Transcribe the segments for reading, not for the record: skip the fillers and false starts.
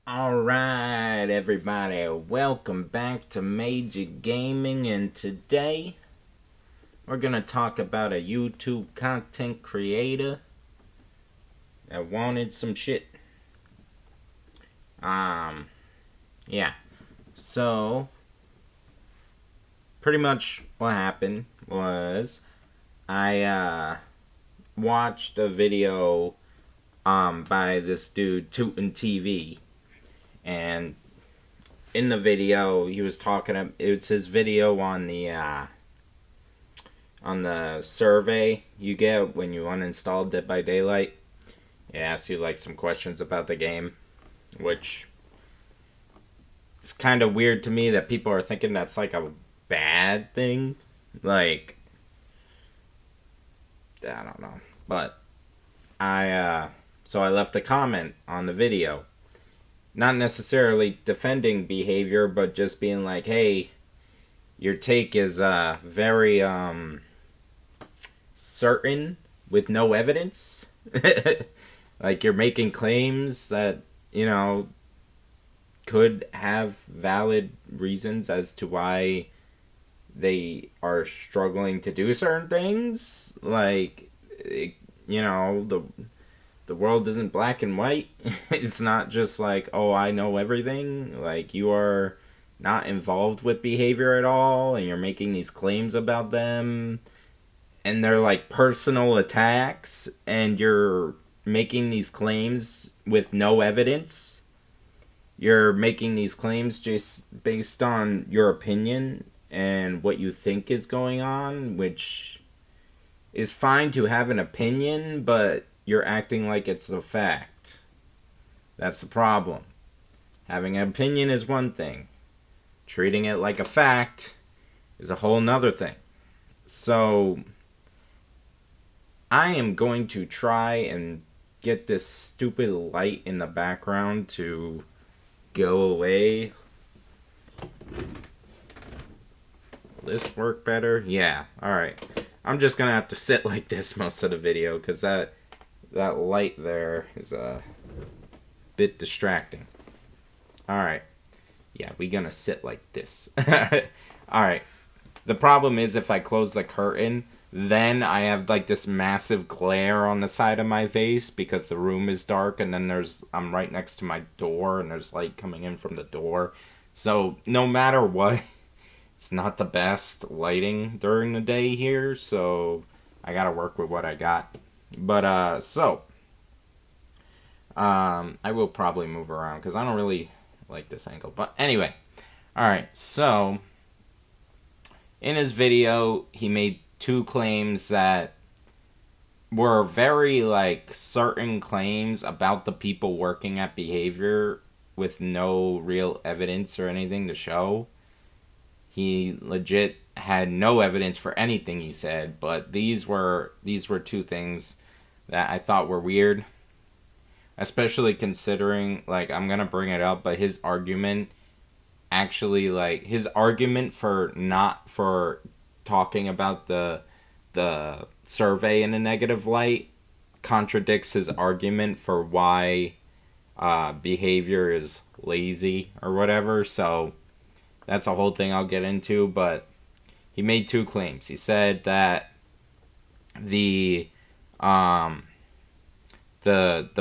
Alright, everybody, welcome back to Major Gaming, and today we're gonna talk about a YouTube content creator that wanted some shit. Yeah. So, pretty much what happened was I watched a video by this dude, TootenTV, and in the video he was talking. It's his video on the survey you get when you uninstall Dead by Daylight. It asks you like some questions about the game, which is kind of weird to me that people are thinking that's like a bad thing. Like, I don't know, but so I left a comment on the video, not necessarily defending behavior, but just being like, hey, your take is very certain with no evidence. Like, you're making claims that, could have valid reasons as to why they are struggling to do certain things. Like, the world isn't black and white. It's not just like, oh, I know everything. Like, you are not involved with behavior at all, and you're making these claims about them, and they're like personal attacks, and you're making these claims with no evidence. You're making these claims just based on your opinion and what you think is going on, which is fine to have an opinion, but you're acting like it's a fact. That's the problem. Having an opinion is one thing. Treating it like a fact is a whole nother thing. So, I am going to try and get this stupid light in the background to go away. Will this work better? Yeah, alright. I'm just gonna have to sit like this most of the video, because that light there is a bit distracting. Alright. Yeah, we're gonna sit like this. Alright. The problem is, if I close the curtain, then I have like this massive glare on the side of my face because the room is dark, and then I'm right next to my door and there's light coming in from the door. So no matter what, it's not the best lighting during the day here, so I gotta work with what I got. But I will probably move around because I don't really like this angle. But anyway, alright, so in his video, he made two claims that were very, like, certain claims about the people working at Behavior with no real evidence or anything to show. He legit had no evidence for anything he said, but these were two things that I thought were weird. Especially considering, like, I'm gonna bring it up, but his argument for talking about the survey in a negative light contradicts his argument for why behavior is lazy or whatever. So that's a whole thing I'll get into, but he made two claims. He said that the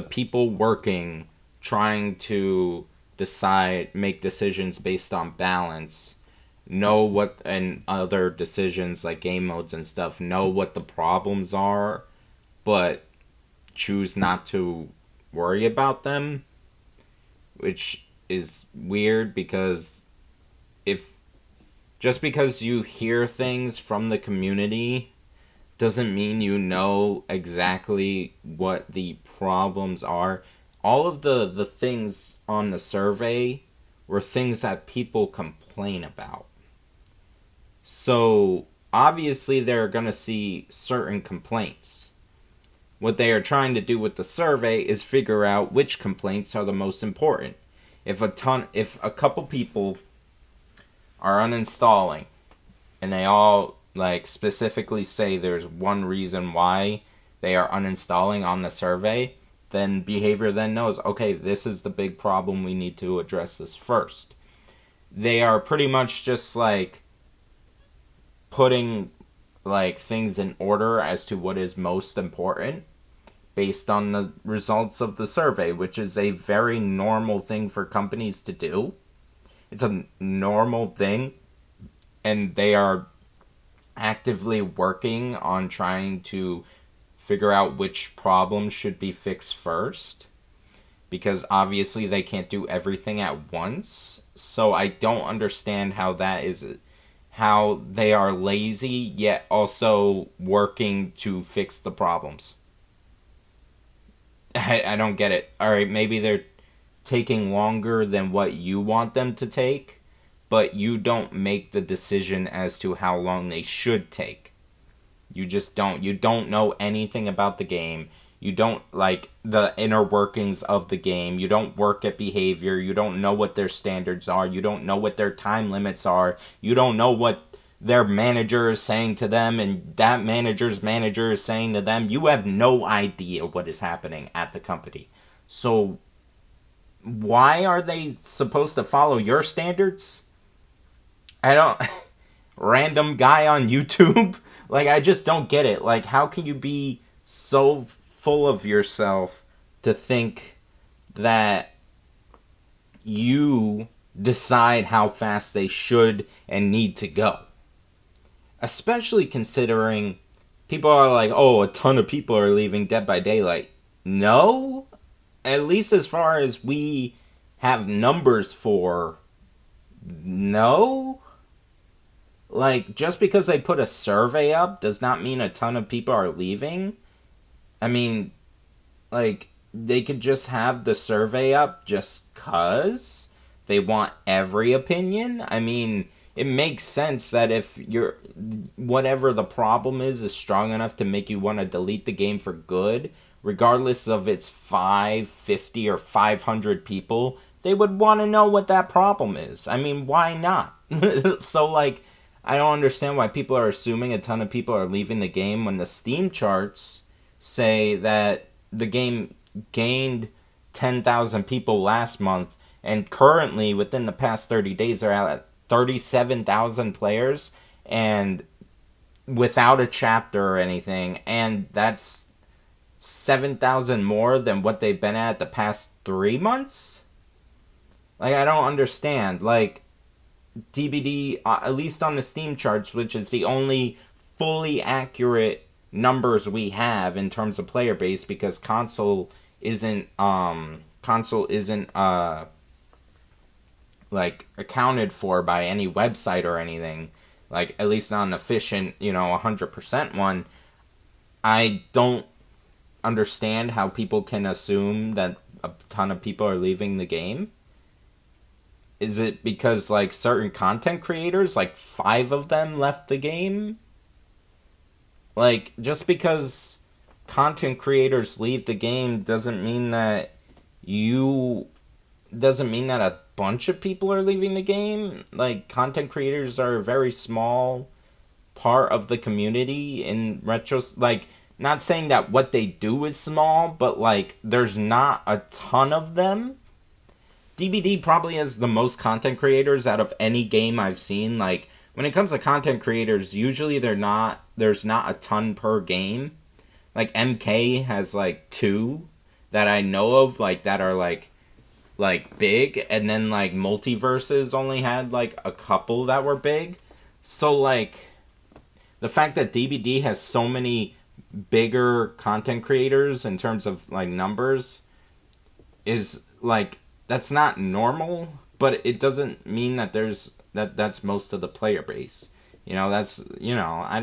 people working, trying to make decisions based on balance, and other decisions like game modes and stuff, know what the problems are, but choose not to worry about them, which is weird because just because you hear things from the community doesn't mean you know exactly what the problems are. All of the things on the survey were things that people complain about. So, obviously, they're going to see certain complaints. What they are trying to do with the survey is figure out which complaints are the most important. If a couple people are uninstalling, and they all, like, specifically say there's one reason why they are uninstalling on the survey, then behavior then knows, okay, this is the big problem, we need to address this first. They are pretty much just like putting like things in order as to what is most important based on the results of the survey, which is a very normal thing for companies to do. It's a normal thing, and they are actively working on trying to figure out which problems should be fixed first, because obviously they can't do everything at once. So I don't understand how they are lazy yet also working to fix the problems. I don't get it. Alright, maybe they're taking longer than what you want them to take, but you don't make the decision as to how long they should take. You just don't. You don't know anything about the game. You don't like the inner workings of the game. You don't work at behavior. You don't know what their standards are. You don't know what their time limits are. You don't know what their manager is saying to them and that manager's manager is saying to them. You have no idea what is happening at the company. So why are they supposed to follow your standards? I don't... Random guy on YouTube? Like, I just don't get it. Like, how can you be so full of yourself to think that you decide how fast they should and need to go? Especially considering people are like, oh, a ton of people are leaving Dead by Daylight. No? At least as far as we have numbers for, no? Like, just because they put a survey up does not mean a ton of people are leaving. I mean, like, they could just have the survey up just 'cause they want every opinion. I mean, it makes sense that if you're, whatever the problem is strong enough to make you want to delete the game for good, regardless of it's 50 or 500 people, they would want to know what that problem is. I mean, why not? So, like, I don't understand why people are assuming a ton of people are leaving the game when the Steam charts say that the game gained 10,000 people last month, and currently, within the past 30 days, they're at 37,000 players, and without a chapter or anything, and that's 7,000 more than what they've been at the past 3 months? Like, I don't understand. Like, DBD, at least on the Steam charts, which is the only fully accurate numbers we have in terms of player base, because console isn't like accounted for by any website or anything, like at least not an efficient 100% one. I don't understand how people can assume that a ton of people are leaving the game. Is it because like certain content creators, like 5 of them left the game? Like, just because content creators leave the game doesn't mean that a bunch of people are leaving the game. Like, content creators are a very small part of the community in retro. Like, not saying that what they do is small, but like, there's not a ton of them. DBD probably has the most content creators out of any game I've seen. Like, when it comes to content creators, usually there's not a ton per game. Like, MK has like 2 that I know of, like, that are like big, and then like Multiverses only had like a couple that were big. So like, the fact that DBD has so many bigger content creators in terms of like numbers is like, that's not normal, but it doesn't mean that that's most of the player base. That's, I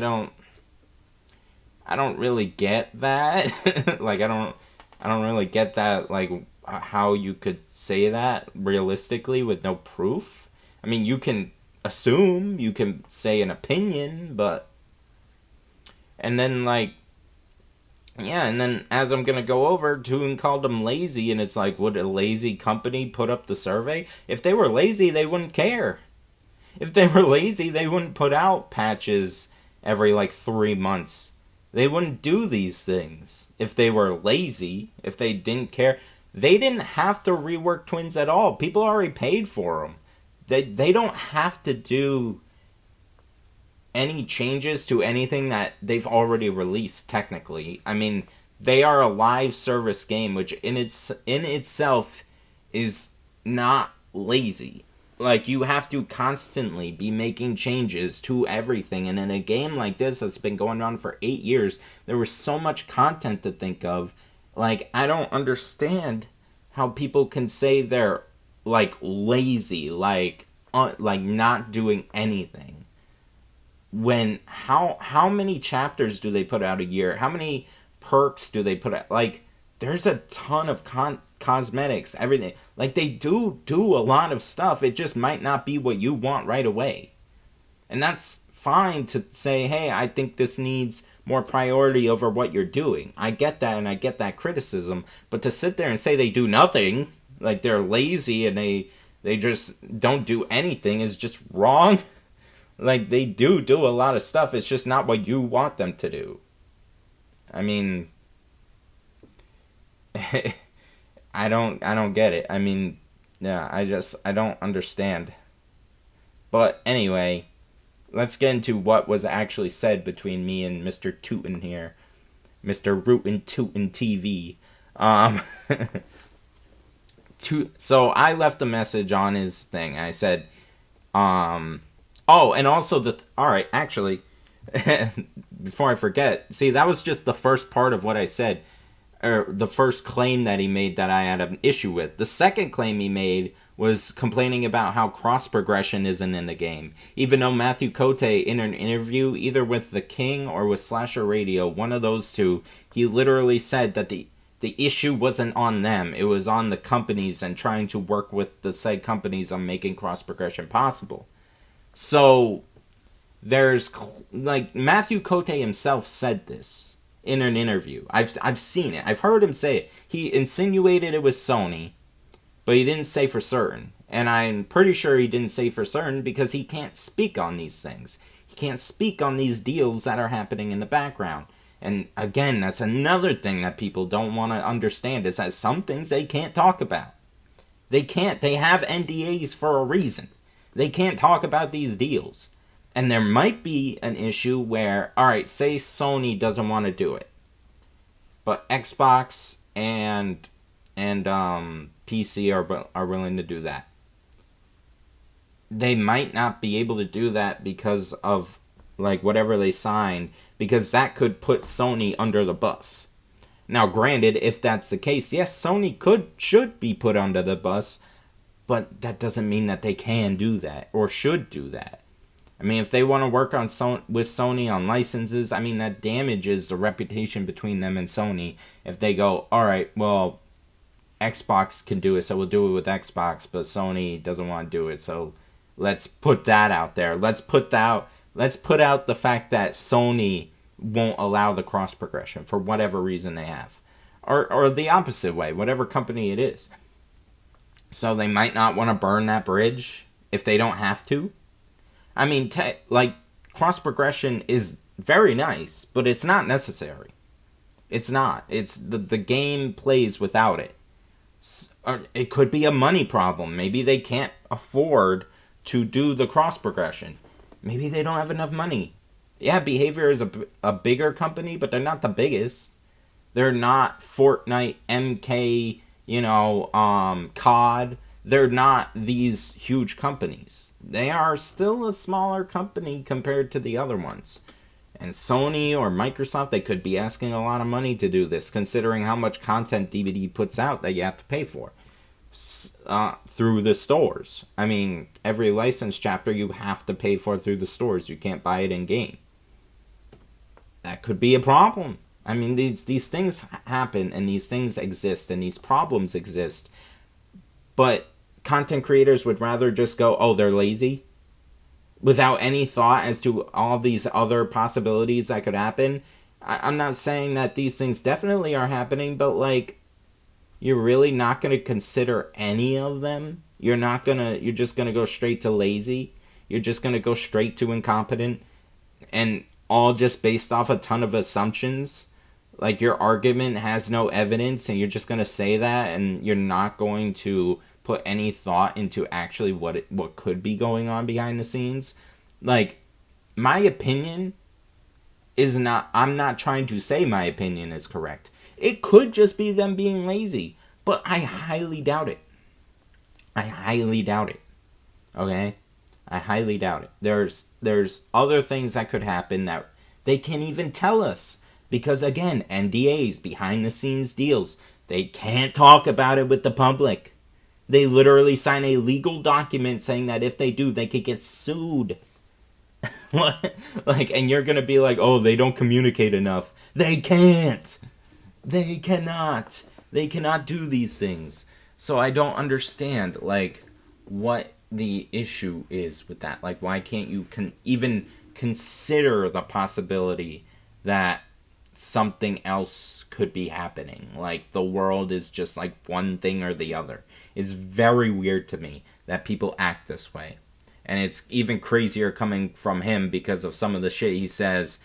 don't really get that. Like, I don't really get that, like, how you could say that realistically with no proof. I mean, you can assume, you can say an opinion, but... And then, like... Yeah, and then as I'm gonna go over, Toon called them lazy, and it's like, would a lazy company put up the survey? If they were lazy, they wouldn't care. If they were lazy, they wouldn't put out patches every, like, 3 months. They wouldn't do these things if they were lazy, if they didn't care. They didn't have to rework Twins at all. People already paid for them. They don't have to do any changes to anything that they've already released, technically. I mean, they are a live service game, which in itself is not lazy. Like, you have to constantly be making changes to everything. And in a game like this that's been going on for 8 years, there was so much content to think of. Like, I don't understand how people can say they're, like, lazy, like not doing anything. When, how many chapters do they put out a year? How many perks do they put out? Like, there's a ton of cosmetics, everything. Like, they do a lot of stuff. It just might not be what you want right away. And that's fine to say, hey, I think this needs more priority over what you're doing. I get that, and I get that criticism. But to sit there and say they do nothing, like they're lazy and they just don't do anything, is just wrong. Like, they do a lot of stuff. It's just not what you want them to do. I mean, I don't get it. I mean, yeah, I don't understand. But anyway, let's get into what was actually said between me and Mr. Tooten here. Mr. Rooten TootenTV. So I left a message on his thing. I said, oh, and also alright, actually, before I forget, see, that was just the first part of what I said, or the first claim that he made that I had an issue with. The second claim he made was complaining about how cross progression isn't in the game. Even though Matthew Cote, in an interview, either with The King or with Slasher Radio, one of those two, he literally said that the issue wasn't on them. It was on the companies and trying to work with the said companies on making cross progression possible. So, there's, like, Matthew Cote himself said this in an interview. I've seen it. I've heard him say it. He insinuated it was Sony, but he didn't say for certain. And I'm pretty sure he didn't say for certain because he can't speak on these things. He can't speak on these deals that are happening in the background. And again, that's another thing that people don't want to understand, is that some things they can't talk about. They can't. They have NDAs for a reason. They can't talk about these deals. And there might be an issue where, alright, say Sony doesn't want to do it, but Xbox and PC are willing to do that. They might not be able to do that because of, like, whatever they signed, because that could put Sony under the bus. Now, granted, if that's the case, yes, Sony should be put under the bus, but that doesn't mean that they can do that or should do that. I mean, if they want to work on with Sony on licenses, I mean, that damages the reputation between them and Sony. If they go, all right, well, Xbox can do it, so we'll do it with Xbox, but Sony doesn't want to do it, so let's put that out there. Let's put out the fact that Sony won't allow the cross progression for whatever reason they have, or the opposite way, whatever company it is. So they might not want to burn that bridge if they don't have to. I mean, like, cross progression is very nice, but it's not necessary. It's not. It's the game plays without it. It could be a money problem. Maybe they can't afford to do the cross progression. Maybe they don't have enough money. Yeah, Behavior is a bigger company, but they're not the biggest. They're not Fortnite, MK, COD. They're not these huge companies. They are still a smaller company compared to the other ones. And Sony or Microsoft, they could be asking a lot of money to do this, considering how much content DVD puts out that you have to pay for through the stores. I mean, every license chapter you have to pay for through the stores. You can't buy it in-game. That could be a problem. I mean, these things happen, and these things exist, and these problems exist. But content creators would rather just go, oh, they're lazy, without any thought as to all these other possibilities that could happen. I'm not saying that these things definitely are happening, but, like, you're really not going to consider any of them? You're just going to go straight to lazy? You're just going to go straight to incompetent? And all just based off a ton of assumptions. Like, your argument has no evidence, and you're just going to say that, and you're not going to put any thought into actually what could be going on behind the scenes. Like, my opinion is not, I'm not trying to say my opinion is correct. It could just be them being lazy, but I highly doubt it. I highly doubt it. Okay? I highly doubt it. There's other things that could happen that they can't even tell us. Because again, NDAs, behind the scenes deals, they can't talk about it with the public. They literally sign a legal document saying that if they do, they could get sued. Like, and you're gonna be like, oh, they don't communicate enough. They can't. They cannot. They cannot do these things. So I don't understand, like, what the issue is with that. Like, why can't you even consider the possibility that something else could be happening? Like, the world is just like one thing or the other. It's very weird to me that people act this way. And it's even crazier coming from him because of some of the shit he says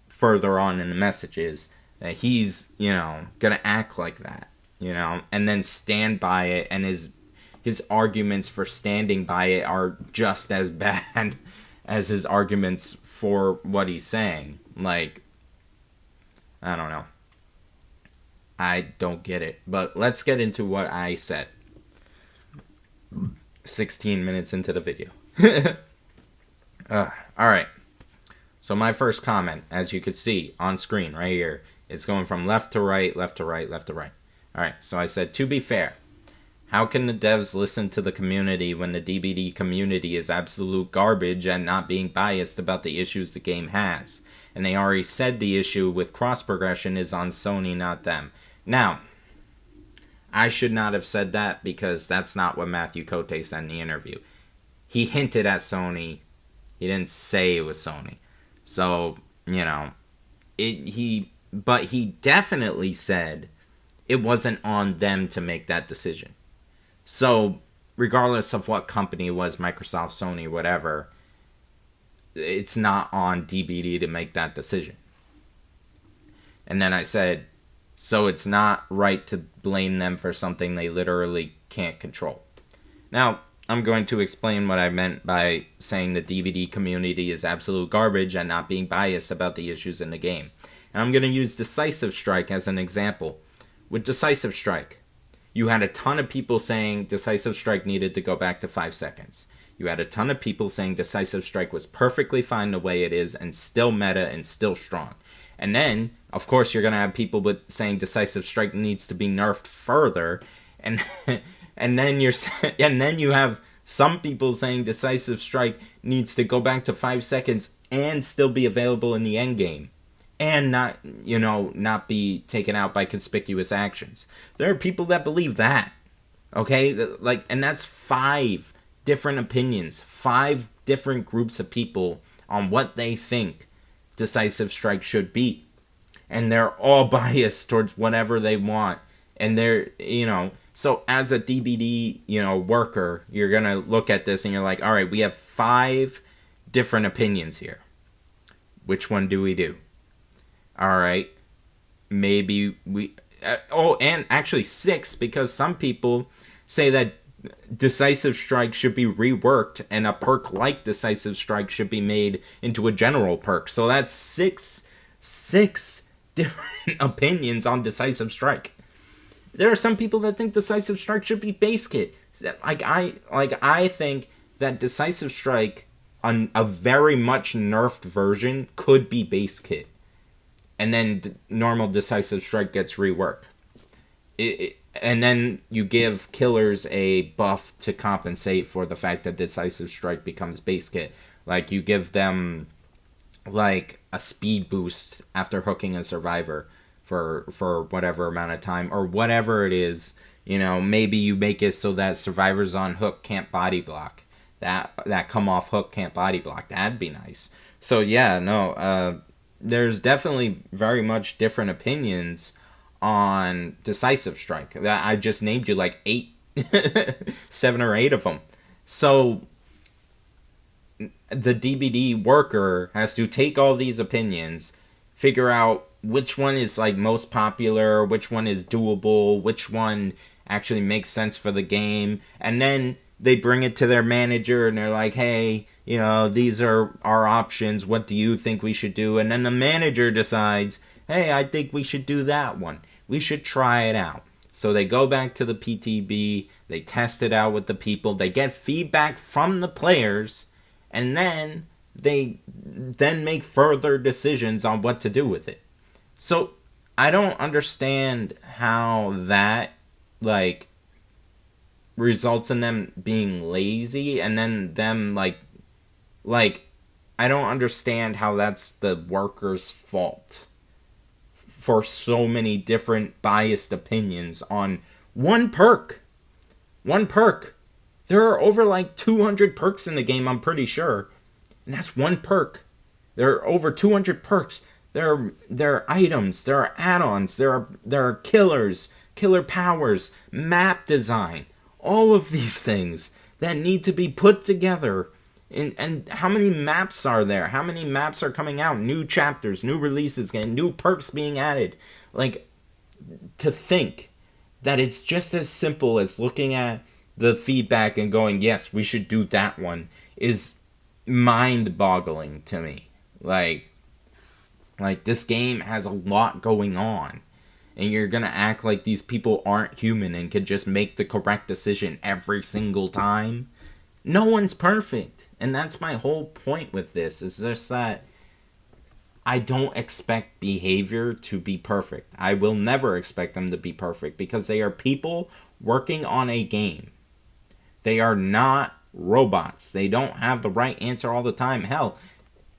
further on in the messages, that he's, gonna act like that, and then stand by it, and his arguments for standing by it are just as bad as his arguments for what he's saying. Like, I don't know. I don't get it. But let's get into what I said 16 minutes into the video. Alright. So my first comment, as you can see on screen right here, it's going from left to right, left to right, left to right. Alright, so I said, to be fair, how can the devs listen to the community when the DBD community is absolute garbage and not being biased about the issues the game has? And they already said the issue with cross-progression is on Sony, not them. Now, I should not have said that because that's not what Matthew Cote said in the interview. He hinted at Sony. He didn't say it was Sony. So, but he definitely said it wasn't on them to make that decision. So, regardless of what company it was, Microsoft, Sony, whatever, it's not on DBD to make that decision. And then I said, so it's not right to blame them for something they literally can't control. Now, I'm going to explain what I meant by saying the DVD community is absolute garbage and not being biased about the issues in the game. And I'm going to use Decisive Strike as an example. With Decisive Strike, you had a ton of people saying Decisive Strike needed to go back to 5 seconds. You had a ton of people saying Decisive Strike was perfectly fine the way it is and still meta and still strong. And then, of course, you're going to have people saying Decisive Strike needs to be nerfed further. And and then you have some people saying Decisive Strike needs to go back to 5 seconds and still be available in the end game. And not be taken out by conspicuous actions. There are people that believe that. Okay? Like, and that's 5 different opinions. 5 different groups of people on what they think Decisive Strike should be. And they're all biased towards whatever they want. And they're, so as a DBD, worker, you're going to look at this and you're like, all right, we have 5 different opinions here. Which one do we do? All right, maybe we... and actually 6, because some people say that Decisive Strike should be reworked and a perk like Decisive Strike should be made into a general perk. So that's 6 different opinions on Decisive Strike. There are some people that think Decisive Strike should be base kit. I think that Decisive Strike, on a very much nerfed version, could be base kit. And then normal Decisive Strike gets reworked. And then you give killers a buff to compensate for the fact that Decisive Strike becomes base kit. Like, you give them, like, a speed boost after hooking a survivor for whatever amount of time. Or whatever it is. Maybe you make it so that survivors on hook can't body block. That come off hook can't body block. That'd be nice. So, yeah, no, there's definitely very much different opinions on Decisive Strike. I just named you like 8, 7 or 8 of them. So the DBD worker has to take all these opinions, figure out which one is like most popular, which one is doable, which one actually makes sense for the game, and then they bring it to their manager and they're like, hey, these are our options, what do you think we should do? And then the manager decides, hey, I think we should do that one, we should try it out. So they go back to the PTB, they test it out with the people, they get feedback from the players, and then they make further decisions on what to do with it. So I don't understand how that like results in them being lazy, and then them like I don't understand how that's the workers' fault for so many different biased opinions on one perk. One perk. There are over like 200 perks in the game, I'm pretty sure. And that's one perk. There are over 200 perks. There are items, there are add-ons, there are killers, killer powers, map design, all of these things that need to be put together. And how many maps are there? How many maps are coming out? New chapters, new releases, and new perks being added. Like, to think that it's just as simple as looking at the feedback and going, yes, we should do that one, is mind-boggling to me. Like this game has a lot going on, and you're gonna act like these people aren't human and can just make the correct decision every single time? No one's perfect, and that's my whole point with this, is just that I don't expect behavior to be perfect. I will never expect them to be perfect, because they are people working on a game. They are not robots. They don't have the right answer all the time. Hell,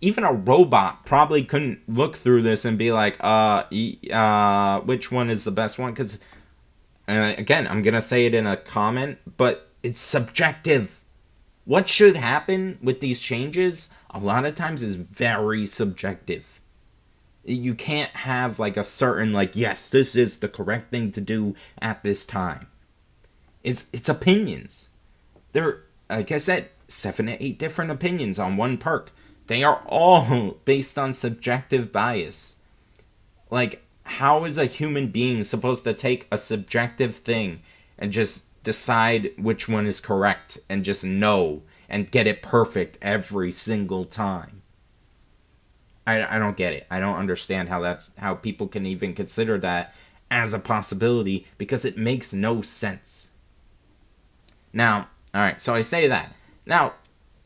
even a robot probably couldn't look through this and be like, which one is the best one? Because, again, I'm going to say it in a comment, but it's subjective. What should happen with these changes, a lot of times, is very subjective. You can't have, like, a certain, like, yes, this is the correct thing to do at this time. It's opinions. There are, like I said, 7 to 8 different opinions on one perk. They are all based on subjective bias. Like, how is a human being supposed to take a subjective thing and just decide which one is correct and just know and get it perfect every single time? I don't get it. I don't understand how people can even consider that as a possibility, because it makes no sense. Now, alright, so I say that. Now,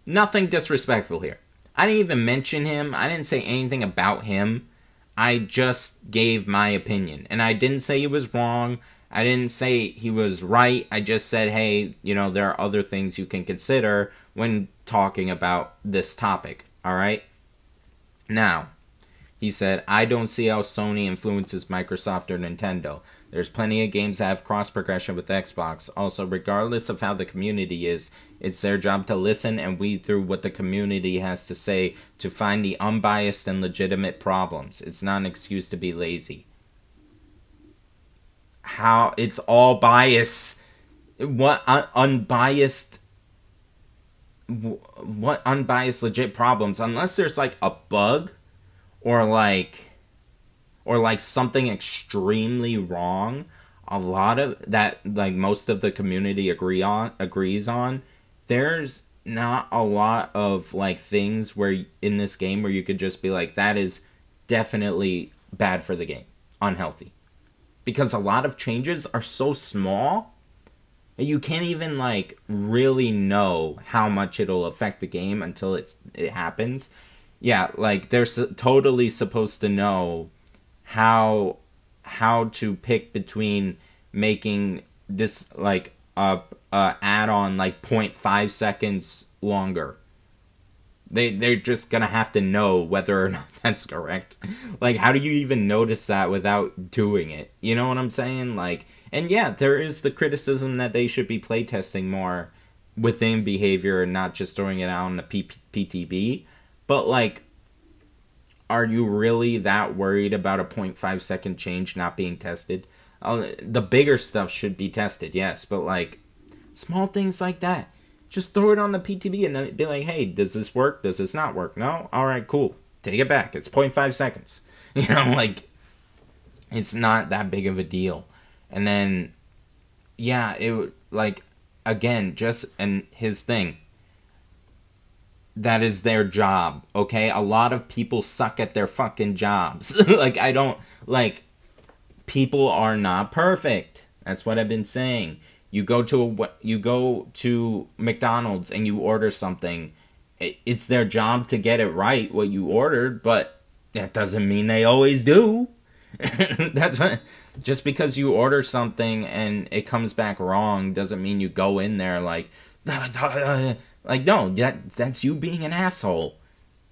nothing disrespectful here. I didn't even mention him. I didn't say anything about him. I just gave my opinion. And I didn't say he was wrong. I didn't say he was right. I just said, hey, there are other things you can consider when talking about this topic. Alright? Now, he said, I don't see how Sony influences Microsoft or Nintendo. There's plenty of games that have cross-progression with Xbox. Also, regardless of how the community is, it's their job to listen and weed through what the community has to say to find the unbiased and legitimate problems. It's not an excuse to be lazy. How? It's all bias. What unbiased legit problems? Unless there's like a bug or like something extremely wrong, a lot of that, like most of the community agrees on, there's not a lot of like things where in this game where you could just be like, that is definitely bad for the game, unhealthy. Because a lot of changes are so small that you can't even like really know how much it'll affect the game until it happens. Yeah, like they're totally supposed to know how to pick between making this like add-on like 0.5 seconds longer. They're just gonna have to know whether or not that's correct. Like, how do you even notice that without doing it? You know what I'm saying? Like, and yeah, there is the criticism that they should be playtesting more within behavior and not just throwing it out on the PTB. But like, are you really that worried about a 0.5 second change not being tested? The bigger stuff should be tested, yes, but like small things like that. Just throw it on the PTB and then be like, hey, does this work? Does this not work? No? Alright, cool. Take it back. It's 0.5 seconds. You know, like, it's not that big of a deal. And then, yeah, it, like, again, just, and his thing, that is their job, okay? A lot of people suck at their fucking jobs. Like, I don't, like, people are not perfect. That's what I've been saying. You go to McDonald's and you order something. It's their job to get it right, what you ordered, but that doesn't mean they always do. That's what, just because you order something and it comes back wrong doesn't mean you go in there like no, that's you being an asshole.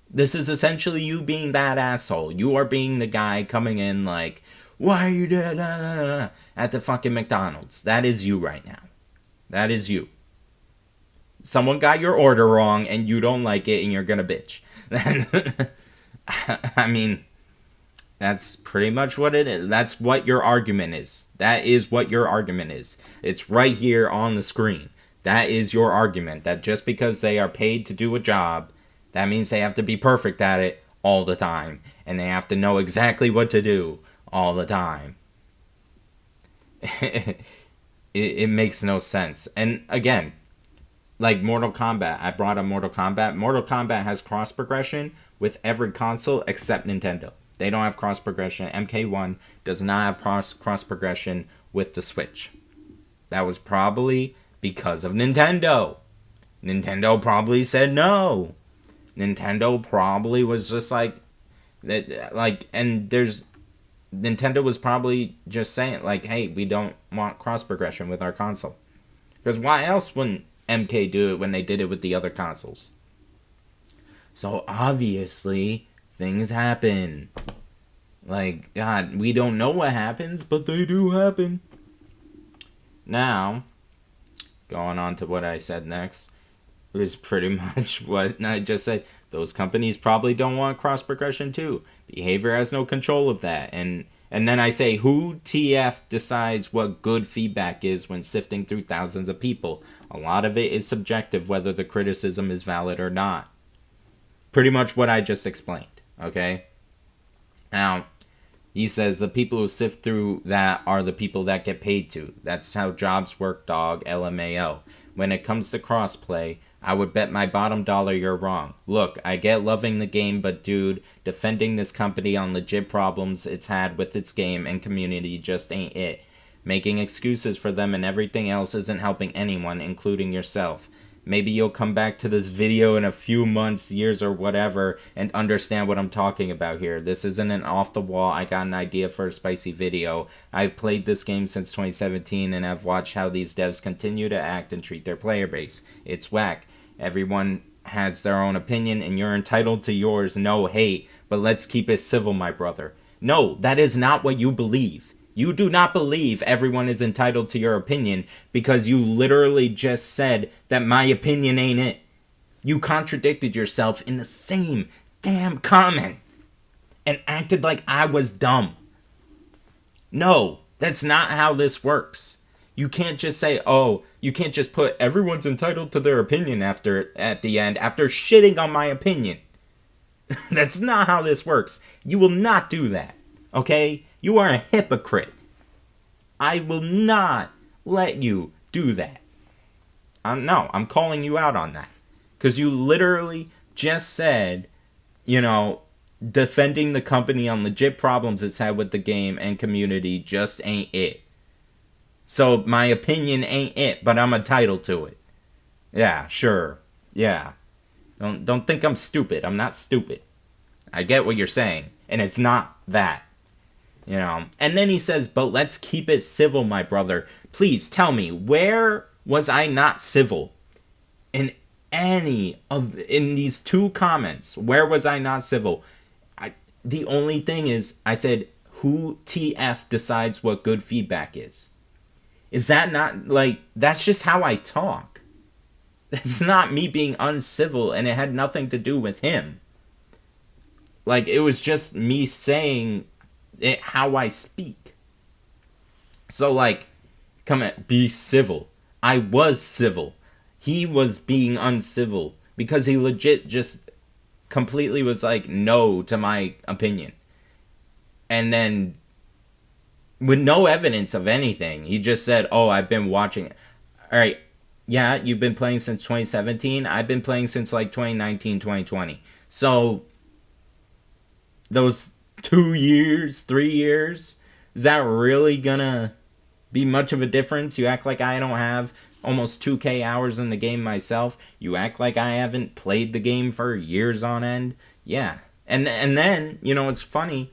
This is essentially you being that asshole. You are being the guy coming in like, why are you doing at the fucking McDonald's? That is you right now. That is you. Someone got your order wrong and you don't like it and you're gonna bitch. I mean, that's pretty much what it is. That's what your argument is. That is what your argument is. It's right here on the screen. That is your argument. That just because they are paid to do a job, that means they have to be perfect at it all the time. And they have to know exactly what to do all the time. It makes no sense. And again, like Mortal Kombat, I brought up Mortal Kombat. Mortal Kombat has cross progression with every console except Nintendo. They don't have cross progression. MK1 does not have cross progression with the Switch. That was probably because of Nintendo. Nintendo probably said no. Nintendo probably was just like, and there's, Nintendo was probably just saying like, hey, we don't want cross progression with our console. Because why else wouldn't MK do it when they did it with the other consoles? So obviously things happen. Like, God, we don't know what happens, but they do happen. Now, going on to what I said next, is pretty much what I just said. Those companies probably don't want cross progression too. Behavior has no control of that. And then I say, who TF decides what good feedback is when sifting through thousands of people? A lot of it is subjective, whether the criticism is valid or not. Pretty much what I just explained, okay? Now, he says the people who sift through that are the people that get paid to. That's how jobs work, dog, LMAO. When it comes to crossplay, I would bet my bottom dollar you're wrong. Look, I get loving the game, but dude, defending this company on legit problems it's had with its game and community just ain't it. Making excuses for them and everything else isn't helping anyone, including yourself. Maybe you'll come back to this video in a few months, years, or whatever, and understand what I'm talking about here. This isn't an off-the-wall, I got an idea for a spicy video. I've played this game since 2017, and I've watched how these devs continue to act and treat their player base. It's whack. Everyone has their own opinion, and you're entitled to yours. No hate, but let's keep it civil, my brother. No, that is not what you believe. You do not believe everyone is entitled to your opinion because you literally just said that my opinion ain't it. You contradicted yourself in the same damn comment and acted like I was dumb. No, that's not how this works. You can't just say, oh, you can't just put everyone's entitled to their opinion at the end after shitting on my opinion. That's not how this works. You will not do that. Okay? You are a hypocrite. I will not let you do that. No, I'm calling you out on that. Because you literally just said, defending the company on legit problems it's had with the game and community just ain't it. So my opinion ain't it, but I'm entitled to it. Yeah, sure. Yeah. Don't think I'm stupid. I'm not stupid. I get what you're saying. And it's not that. And then he says, but let's keep it civil, my brother. Please tell me, where was I not civil? In these two comments, where was I not civil? The only thing is, I said, who TF decides what good feedback is? Is that not, that's just how I talk. That's not me being uncivil, and it had nothing to do with him. It was just me saying it how I speak. So, come at, be civil. I was civil. he was being uncivil because he legit just completely was like no to my opinion. And then with no evidence of anything, he just said, "Oh, I've been watching it." All right. Yeah, you've been playing since 2017. I've been playing since like 2019, 2020. So those 2 years, 3 years, is that really gonna be much of a difference? You act like I don't have almost 2K hours in the game myself. You act like I haven't played the game for years on end. Yeah. And then, it's funny.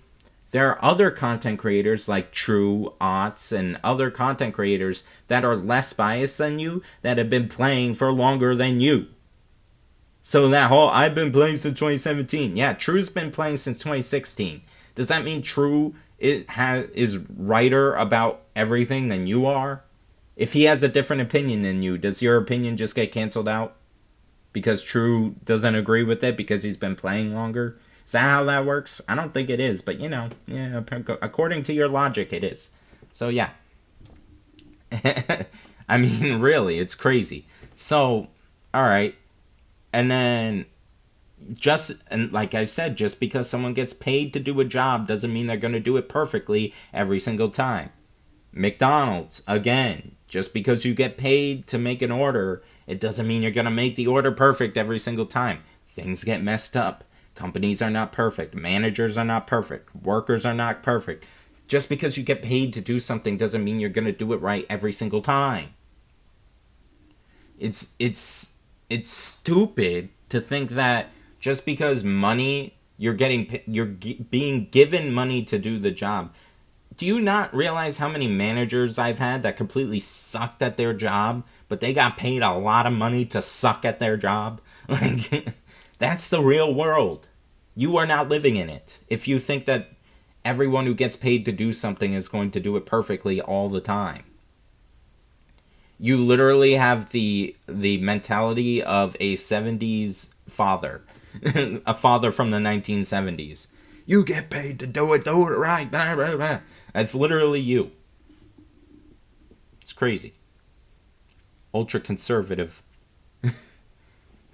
There are other content creators like True, Ots, and other content creators that are less biased than you that have been playing for longer than you. So that whole, I've been playing since 2017. Yeah, True's been playing since 2016. Does that mean True is righter about everything than you are? If he has a different opinion than you, does your opinion just get canceled out? Because True doesn't agree with it because he's been playing longer? Is that how that works? I don't think it is, but yeah, according to your logic, it is. So yeah. I mean, really, it's crazy. So, alright. And then, and like I said, just because someone gets paid to do a job doesn't mean they're going to do it perfectly every single time. McDonald's, again, just because you get paid to make an order, it doesn't mean you're going to make the order perfect every single time. Things get messed up. Companies are not perfect. Managers are not perfect. Workers are not perfect. Just because you get paid to do something doesn't mean you're going to do it right every single time. It's stupid to think that just because money, you're being given money to do the job. Do you not realize how many managers I've had that completely sucked at their job, but they got paid a lot of money to suck at their job? Like, that's the real world. You are not living in it if you think that everyone who gets paid to do something is going to do it perfectly all the time. You literally have the mentality of a 70s father. A father from the 1970s. You get paid to do it right. Blah, blah, blah. That's literally you. It's crazy. Ultra conservative.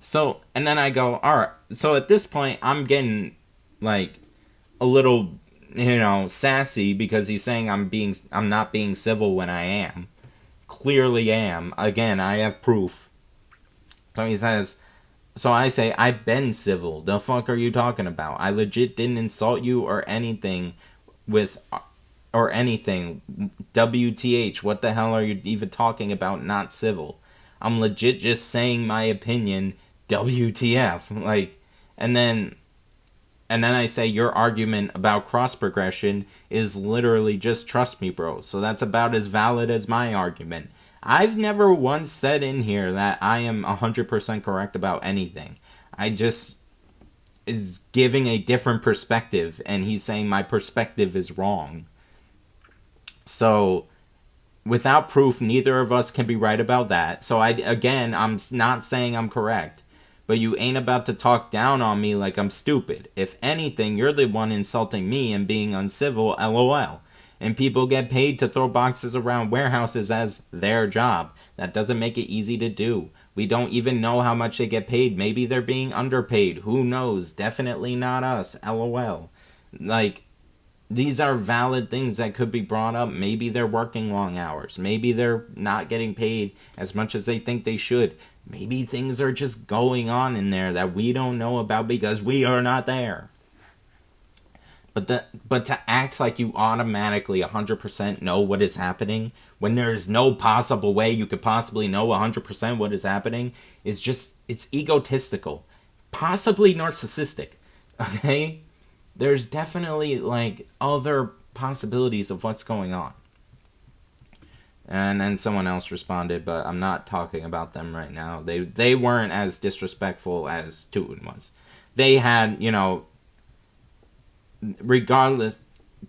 So, and then I go, alright. So at this point, I'm getting, like, a little, sassy because he's saying I'm not being civil when I am. Clearly am. Again, I have proof. So he says, so I say, I've been civil. The fuck are you talking about? I legit didn't insult you or anything WTH, what the hell are you even talking about? Not civil. I'm legit just saying my opinion. WTF. Like, and then I say your argument about cross progression is literally just trust me, bro. So that's about as valid as my argument. I've never once said in here that I am 100% correct about anything. I just is giving a different perspective, and he's saying my perspective is wrong. So, without proof, neither of us can be right about that. So, I'm not saying I'm correct. But you ain't about to talk down on me like I'm stupid. If anything, you're the one insulting me and being uncivil, LOL. And people get paid to throw boxes around warehouses as their job. That doesn't make it easy to do. We don't even know how much they get paid. Maybe they're being underpaid. Who knows? Definitely not us, LOL. Like, these are valid things that could be brought up. Maybe they're working long hours. Maybe they're not getting paid as much as they think they should. Maybe things are just going on in there that we don't know about because we are not there. But to act like you automatically 100% know what is happening when there is no possible way you could possibly know 100% what is happening is just, it's egotistical. Possibly narcissistic. Okay? There's definitely, like, other possibilities of what's going on. And then someone else responded, but I'm not talking about them right now. They weren't as disrespectful as Tooten was. They had, regardless,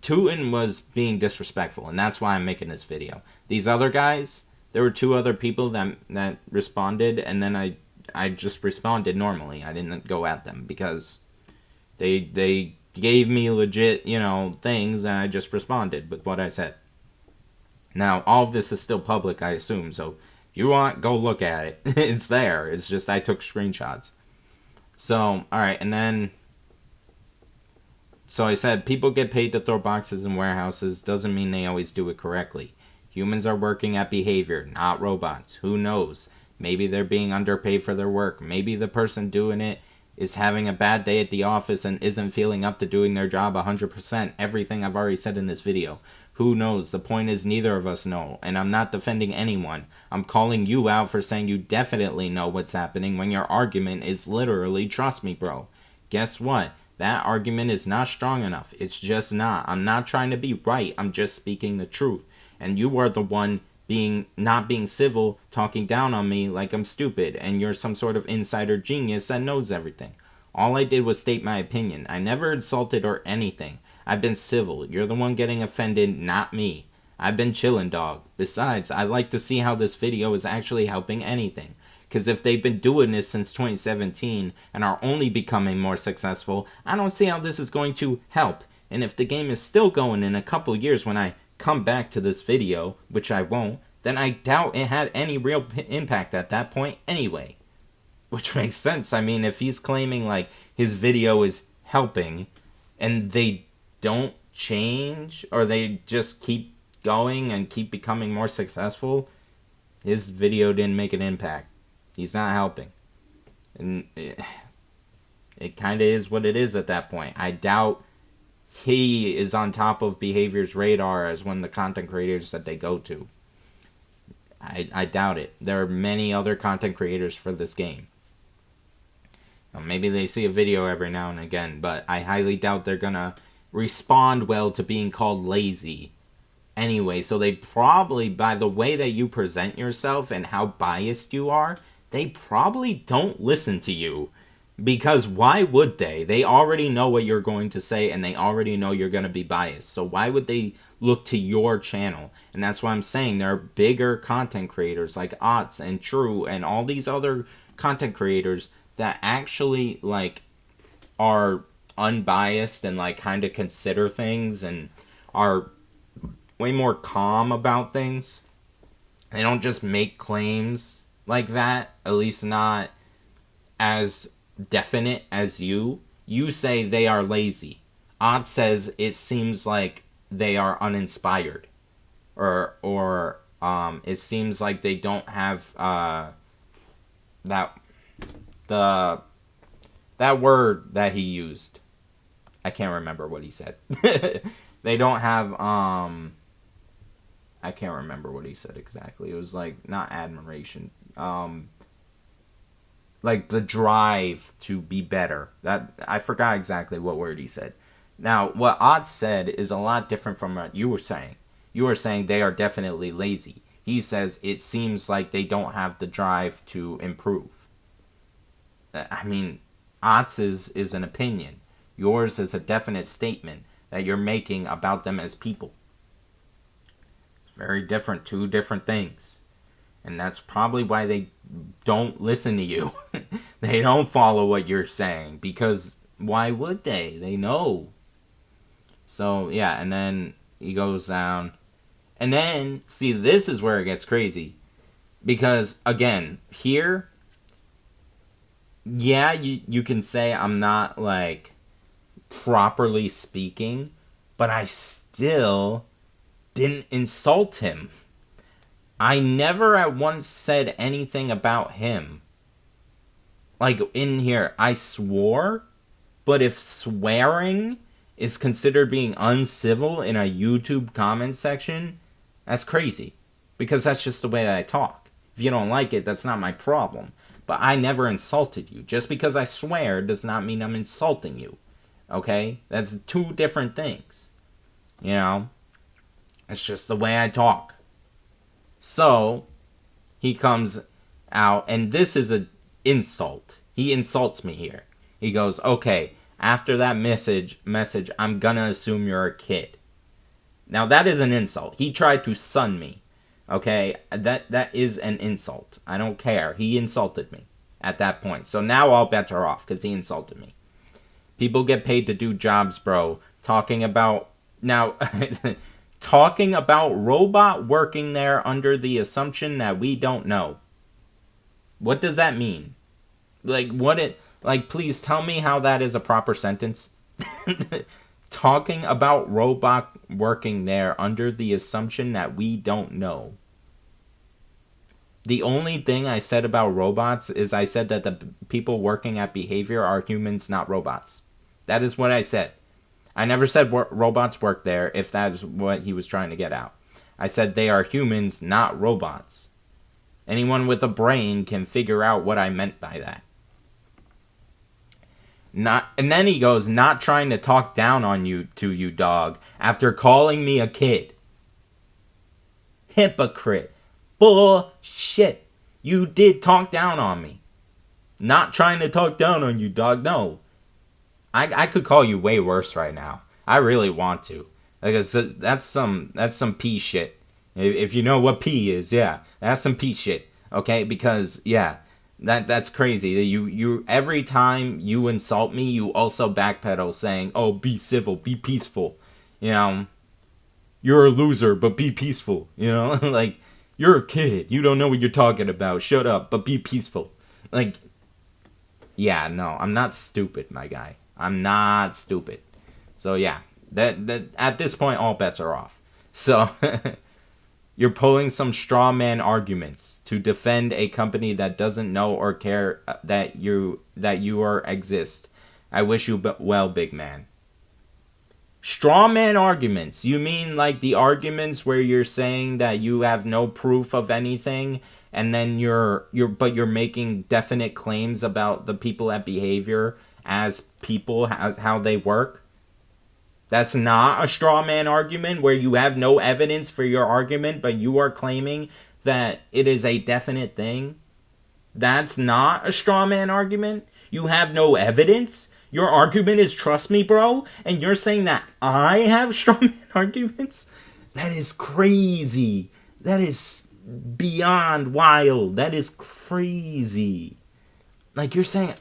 Tooten was being disrespectful, and that's why I'm making this video. These other guys, there were 2 other people that responded, and then I just responded normally. I didn't go at them because they gave me legit, things, and I just responded with what I said. Now, all of this is still public, I assume, so You want, go look at it. It's there. It's just I took screenshots. So, alright, and then... So I said, people get paid to throw boxes in warehouses. Doesn't mean they always do it correctly. Humans are working at behavior, not robots. Who knows? Maybe they're being underpaid for their work. Maybe the person doing it is having a bad day at the office and isn't feeling up to doing their job 100%. Everything I've already said in this video. Who knows? The point is neither of us know. And I'm not defending anyone. I'm calling you out for saying you definitely know what's happening when your argument is literally, trust me, bro. Guess what? That argument is not strong enough. It's just not. I'm not trying to be right. I'm just speaking the truth. And you are the one not being civil, talking down on me like I'm stupid, and you're some sort of insider genius that knows everything. All I did was state my opinion. I never insulted or anything. I've been civil. You're the one getting offended, not me. I've been chillin', dog. Besides, I like to see how this video is actually helping anything. Because if they've been doing this since 2017 and are only becoming more successful, I don't see how this is going to help. And if the game is still going in a couple years when I come back to this video, which I won't, then I doubt it had any real impact at that point anyway. Which makes sense. I mean, if he's claiming like his video is helping and they don't change or they just keep going and keep becoming more successful, his video didn't make an impact. He's not helping. And it kind of is what it is at that point. I doubt he is on top of behavior's radar as one of the content creators that they go to. I doubt it. There are many other content creators for this game. Now, maybe they see a video every now and again, but I highly doubt they're gonna respond well to being called lazy anyway. So they probably, by the way that you present yourself and how biased you are, they probably don't listen to you. Because why would they? They already know what you're going to say and they already know you're going to be biased. So why would they look to your channel? And that's why I'm saying there are bigger content creators like Otz and True and all these other content creators that actually like are unbiased and like kind of consider things and are way more calm about things. They don't just make claims like that, at least not as definite as you. You say they are lazy. Odd says it seems like they are uninspired, or it seems like they don't have that word that he used. I can't remember what he said. They don't have I can't remember what he said exactly. It was like not admiration. Like the drive to be better. That I forgot exactly what word he said. Now, what Odd said is a lot different from what you were saying. You were saying they are definitely lazy. He says it seems like they don't have the drive to improve. I mean, Odd's is an opinion. Yours is a definite statement that you're making about them as people. It's very different, two different things. And that's probably why they don't listen to you. They don't follow what you're saying. Because why would they? They know. So, yeah, and then he goes down. And then, see, this is where it gets crazy. Because, again, here, yeah, you can say I'm not, like, properly speaking. But I still didn't insult him. I never at once said anything about him. Like, in here, I swore, but if swearing is considered being uncivil in a YouTube comment section, that's crazy. Because that's just the way that I talk. If you don't like it, that's not my problem. But I never insulted you. Just because I swear does not mean I'm insulting you. Okay? That's two different things. You know? It's just the way I talk. So, he comes out, and this is an insult. He insults me here. He goes, okay, after that message, I'm gonna assume you're a kid. Now, that is an insult. He tried to sun me. Okay? That is an insult. I don't care. He insulted me at that point. So now all bets are off, because he insulted me. People get paid to do jobs, bro. Talking about... Now... talking about robot working there under the assumption that we don't know. What does that mean? Please tell me how that is a proper sentence. Talking about robot working there under the assumption that we don't know. The only thing I said about robots is I said that the people working at behavior are humans, not robots. That is what I said. I never said robots work there, if that's what he was trying to get out. I said they are humans, not robots. Anyone with a brain can figure out what I meant by that. And then he goes, not trying to talk down on you, dog, after calling me a kid. Hypocrite. Bullshit. You did talk down on me. Not trying to talk down on you, dog. No. I could call you way worse right now. I really want to. That's some pee shit. If you know what pee is, yeah. That's some pee shit. Okay? Because, yeah. That's crazy. You every time you insult me, you also backpedal saying, "Oh, be civil, be peaceful." You know, you're a loser, but be peaceful. You know, like you're a kid. You don't know what you're talking about. Shut up, but be peaceful. Like, yeah, no, I'm not stupid, my guy. I'm not stupid. So yeah, that at this point, all bets are off. So. You're pulling some straw man arguments to defend a company that doesn't know or care that you exist. I wish you well, big man. Straw man arguments. You mean like the arguments where you're saying that you have no proof of anything, and then you're making definite claims about the people at behavior as people, how they work? That's not a straw man argument where you have no evidence for your argument, but you are claiming that it is a definite thing. That's not a straw man argument. You have no evidence. Your argument is trust me, bro. And you're saying that I have straw man arguments? That is crazy. That is beyond wild. That is crazy. Like you're saying,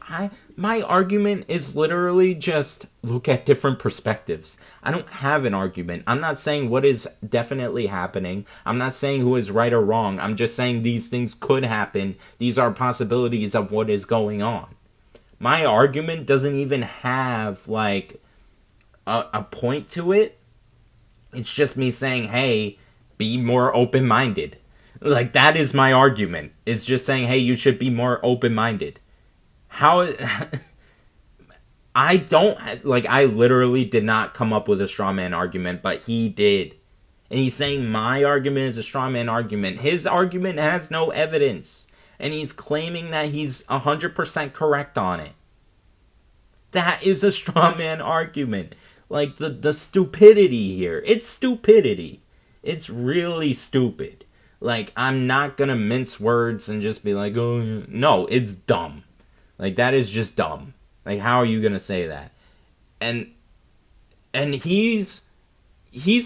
my argument is literally just look at different perspectives. I don't have an argument. I'm not saying what is definitely happening. I'm not saying who is right or wrong. I'm just saying these things could happen. These are possibilities of what is going on. My argument doesn't even have like a point to it. It's just me saying, hey, be more open-minded. Like that is my argument. It's just saying, hey, you should be more open-minded. How I literally did not come up with a straw man argument, but he did. And he's saying my argument is a straw man argument. His argument has no evidence. And he's claiming that he's 100% correct on it. That is a straw man argument. Like the stupidity here. It's stupidity. It's really stupid. Like I'm not gonna mince words and just be like, oh no, it's dumb. Like, that is just dumb. Like, how are you gonna say that? And he's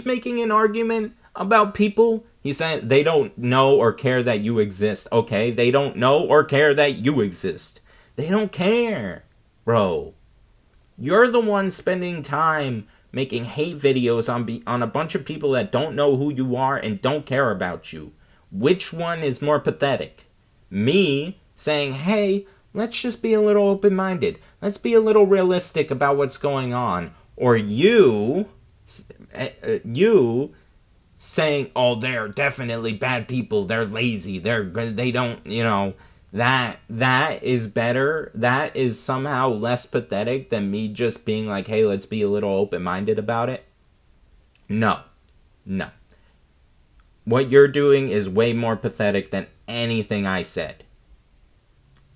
making an argument about people. He's saying they don't know or care that you exist. Okay, they don't know or care that you exist. They don't care, bro. You're the one spending time making hate videos on a bunch of people that don't know who you are and don't care about you. Which one is more pathetic? Me saying, hey, let's just be a little open-minded. Let's be a little realistic about what's going on. Or you saying, oh, they're definitely bad people. They're lazy. They don't, you know, that is better. That is somehow less pathetic than me just being like, hey, let's be a little open-minded about it. No. What you're doing is way more pathetic than anything I said.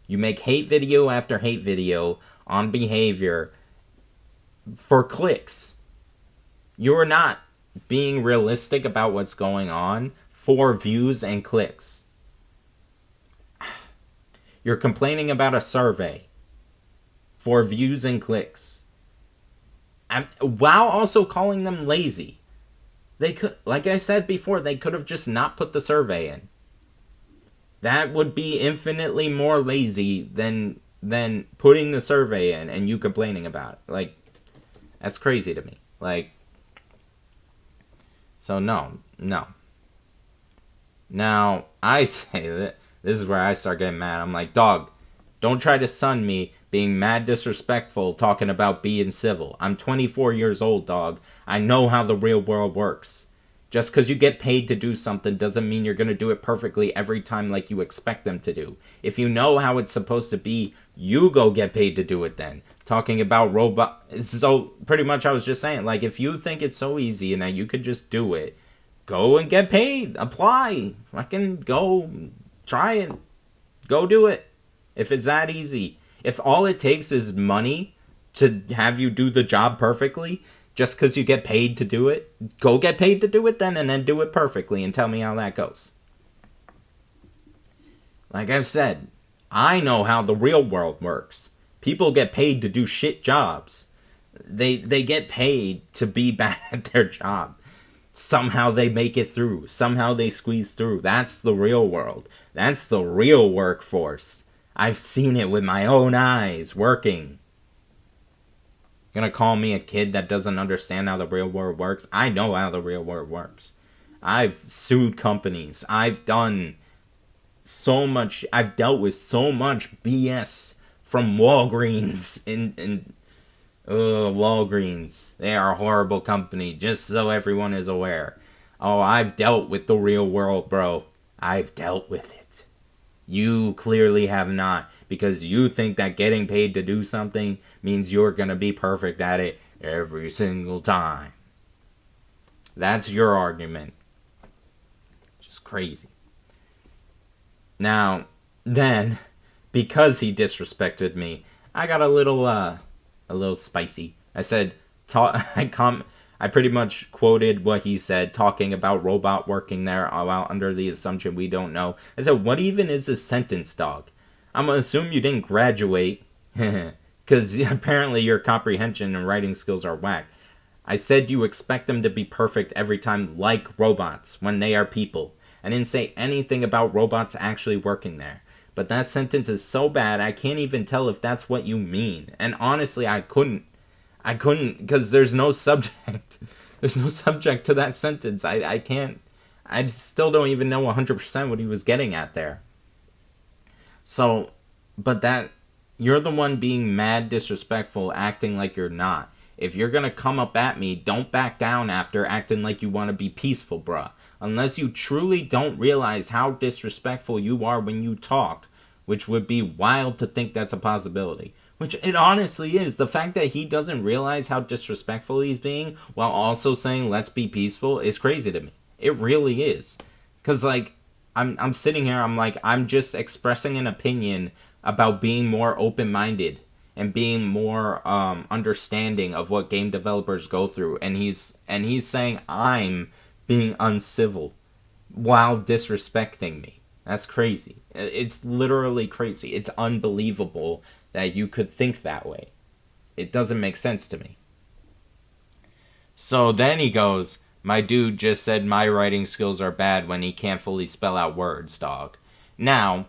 You make hate video after hate video on behavior for clicks. You're not being realistic about what's going on for views and clicks. You're complaining about a survey for views and clicks. While also calling them lazy. They could, like I said before, they could have just not put the survey in. That would be infinitely more lazy than putting the survey in and you complaining about it. Like, that's crazy to me. Like, So no, no. Now, I say that this is where I start getting mad. I'm like, dog, don't try to sun me being mad disrespectful talking about being civil. I'm 24 years old, dog. I know how the real world works. Just because you get paid to do something doesn't mean you're going to do it perfectly every time like you expect them to do. If you know how it's supposed to be, you go get paid to do it then. Talking about robot... So, pretty much I was just saying, like, if you think it's so easy and that you could just do it, go and get paid. Apply. Fucking go. Try it. Go do it. If it's that easy. If all it takes is money to have you do the job perfectly, just because you get paid to do it, go get paid to do it then, and then do it perfectly and tell me how that goes. Like I've said, I know how the real world works. People get paid to do shit jobs. They get paid to be bad at their job. Somehow they make it through. Somehow they squeeze through. That's the real world. That's the real workforce. I've seen it with my own eyes working. Gonna call me a kid that doesn't understand how the real world works? I know how the real world works. I've sued companies. I've done so much. I've dealt with so much BS from Walgreens in Walgreens. They are a horrible company, just so everyone is aware. Oh, I've dealt with the real world, bro. I've dealt with it. You clearly have not, because you think that getting paid to do something means you're going to be perfect at it every single time. That's your argument. Just crazy. Now, then, because he disrespected me, I got a little spicy. I said, I pretty much quoted what he said, talking about robot working there while under the assumption we don't know. I said, what even is this sentence, dog? I'm gonna assume you didn't graduate, because apparently your comprehension and writing skills are whack. I said you expect them to be perfect every time, like robots, when they are people. I didn't say anything about robots actually working there. But that sentence is so bad, I can't even tell if that's what you mean. And honestly, I couldn't, because there's no subject. There's no subject to that sentence. I can't, I still don't even know 100% what he was getting at there. So, but that, you're the one being mad disrespectful, acting like you're not. If you're gonna come up at me, don't back down after acting like you want to be peaceful, bruh. Unless you truly don't realize how disrespectful you are when you talk, which would be wild to think that's a possibility. Which it honestly is. The fact that he doesn't realize how disrespectful he's being while also saying let's be peaceful is crazy to me. It really is. Because, like, I'm sitting here, I'm like, I'm just expressing an opinion about being more open-minded and being more understanding of what game developers go through. And he's saying I'm being uncivil while disrespecting me. That's crazy. It's literally crazy. It's unbelievable that you could think that way. It doesn't make sense to me. So then he goes, my dude just said my writing skills are bad when he can't fully spell out words, dog. Now,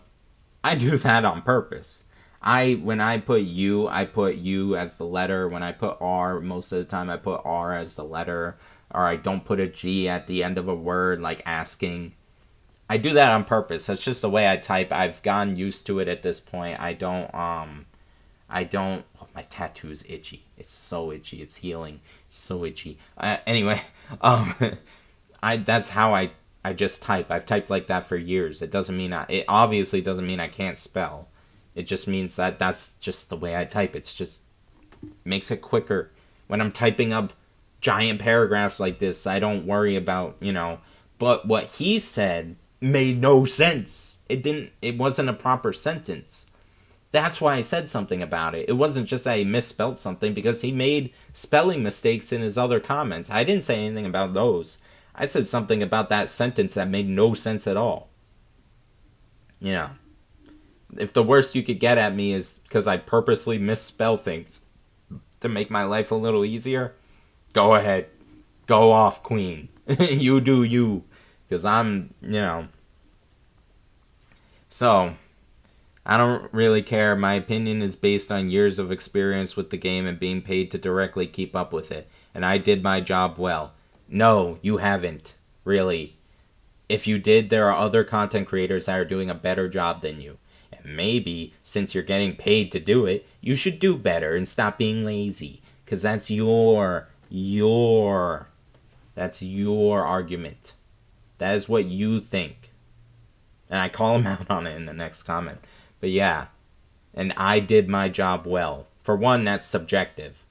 I do that on purpose. When I put U as the letter. When I put R, most of the time I put R as the letter. Or I don't put a G at the end of a word, like asking. I do that on purpose. That's just the way I type. I've gotten used to it at this point. I don't, oh, my tattoo's itchy. It's so itchy. It's healing. It's so itchy. Anyway, that's how I just type. I've typed like that for years. It doesn't mean, it obviously doesn't mean I can't spell. It just means that that's just the way I type. It's just, makes it quicker. When I'm typing up giant paragraphs like this, I don't worry about, but what he said made no sense. It wasn't a proper sentence. That's why I said something about it. It wasn't just that he misspelled something, because he made spelling mistakes in his other comments. I didn't say anything about those. I said something about that sentence that made no sense at all. If the worst you could get at me is because I purposely misspell things to make my life a little easier, go ahead. Go off, queen. You do you. Because I'm, So, I don't really care. My opinion is based on years of experience with the game and being paid to directly keep up with it. And I did my job well. No, you haven't. Really. If you did, there are other content creators that are doing a better job than you. And maybe, since you're getting paid to do it, you should do better and stop being lazy. Because that's that's your argument. That is what you think. And I call him out on it in the next comment. But yeah, and I did my job well. For one, that's subjective.